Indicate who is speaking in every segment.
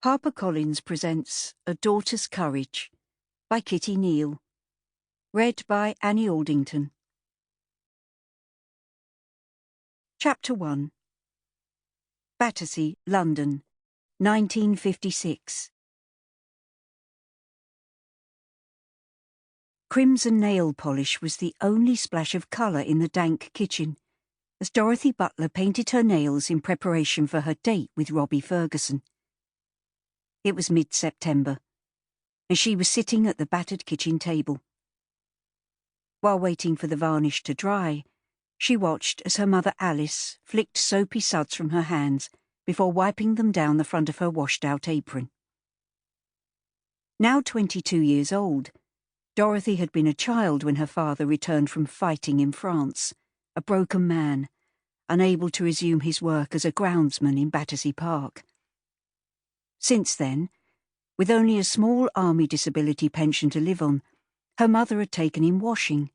Speaker 1: HarperCollins presents A Daughter's Courage by Kitty Neale. Read by Annie Aldington. Chapter 1. Battersea, London, 1956. Crimson nail polish was the only splash of colour in the dank kitchen, as Dorothy Butler painted her nails in preparation for her date with Robbie Ferguson. It was mid-September, and she was sitting at the battered kitchen table. While waiting for the varnish to dry, she watched as her mother Alice flicked soapy suds from her hands before wiping them down the front of her washed-out apron. Now 22 years old, Dorothy had been a child when her father returned from fighting in France, a broken man, unable to resume his work as a groundsman in Battersea Park. Since then, with only a small army disability pension to live on, her mother had taken in washing,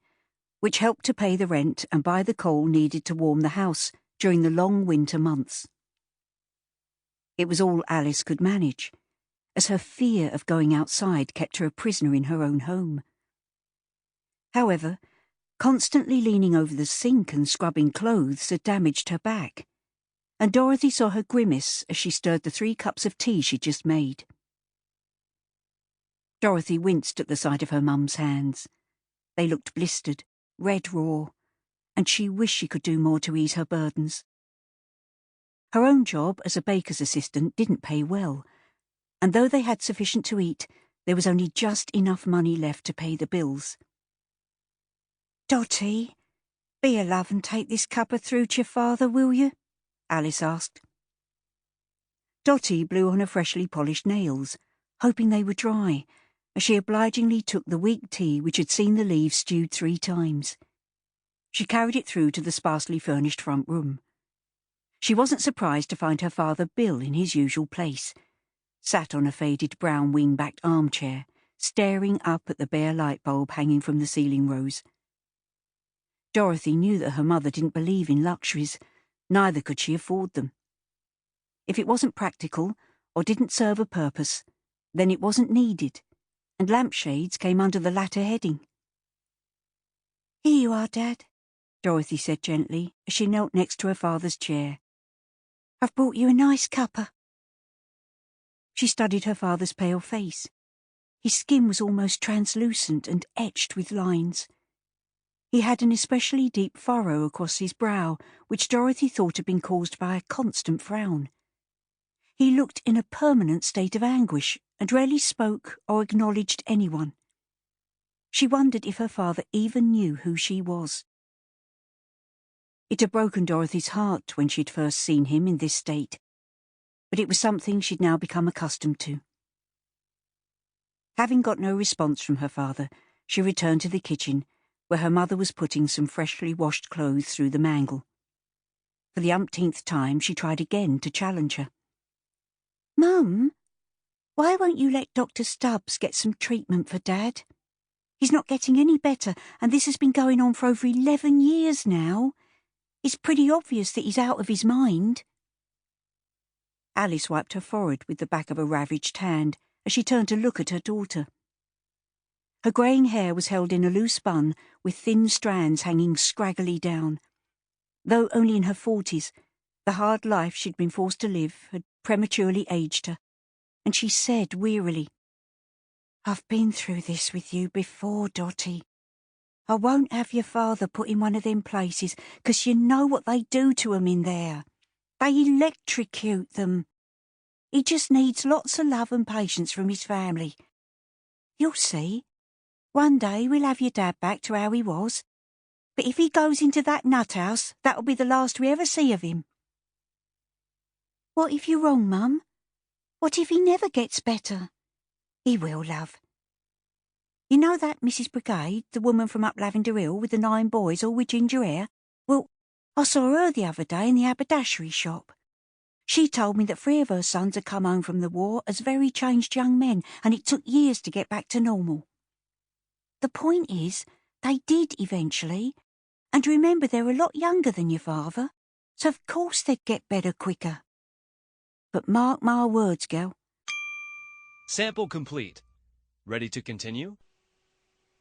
Speaker 1: which helped to pay the rent and buy the coal needed to warm the house during the long winter months. It was all Alice could manage, as her fear of going outside kept her a prisoner in her own home. However, constantly leaning over the sink and scrubbing clothes had damaged her back, and Dorothy saw her grimace as she stirred the 3 cups of tea she'd just made. Dorothy winced at the sight of her mum's hands. They looked blistered, red raw, and she wished she could do more to ease her burdens. Her own job as a baker's assistant didn't pay well, and though they had sufficient to eat, there was only just enough money left to pay the bills. "Dotty, be a love and take this cuppa through to your father, will you?" Alice asked. Dotty blew on her freshly polished nails, hoping they were dry, as she obligingly took the weak tea which had seen the leaves stewed 3 times. She carried it through to the sparsely furnished front room. She wasn't surprised to find her father Bill in his usual place, sat on a faded brown wing-backed armchair, staring up at the bare light bulb hanging from the ceiling rose. Dorothy knew that her mother didn't believe in luxuries, neither could she afford them. If it wasn't practical, or didn't serve a purpose, then it wasn't needed, and lampshades came under the latter heading. "Here you are, Dad," Dorothy said gently, as she knelt next to her father's chair. "I've brought you a nice cuppa." She studied her father's pale face. His skin was almost translucent and etched with lines. He had an especially deep furrow across his brow, which Dorothy thought had been caused by a constant frown. He looked in a permanent state of anguish, and rarely spoke or acknowledged anyone. She wondered if her father even knew who she was. It had broken Dorothy's heart when she'd first seen him in this state, but it was something she'd now become accustomed to. Having got no response from her father, she returned to the kitchen, where her mother was putting some freshly washed clothes through the mangle. For the umpteenth time she tried again to challenge her. "Mum, why won't you let Dr. Stubbs get some treatment for Dad? He's not getting any better, and this has been going on for over 11 years now. It's pretty obvious that he's out of his mind." Alice wiped her forehead with the back of a ravaged hand as she turned to look at her daughter. Her greying hair was held in a loose bun with thin strands hanging scraggily down. Though only in her 40s, the hard life she'd been forced to live had prematurely aged her, and she said wearily, "I've been through this with you before, Dotty. I won't have your father put in one of them places, 'cause you know what they do to 'em in there. They electrocute them. He just needs lots of love and patience from his family. You'll see. One day we'll have your Dad back to how he was. But if he goes into that nut house, that'll be the last we ever see of him." "What if you're wrong, Mum? What if he never gets better?" "He will, love. You know that Mrs. Brigade, the woman from up Lavender Hill with the 9 boys all with ginger hair? Well, I saw her the other day in the haberdashery shop. She told me that 3 of her sons had come home from the war as very changed young men, and it took years to get back to normal. The point is, they did eventually, and remember they're a lot younger than your father, so of course they'd get better quicker. But mark my words, girl,
Speaker 2: Sample complete. Ready to continue?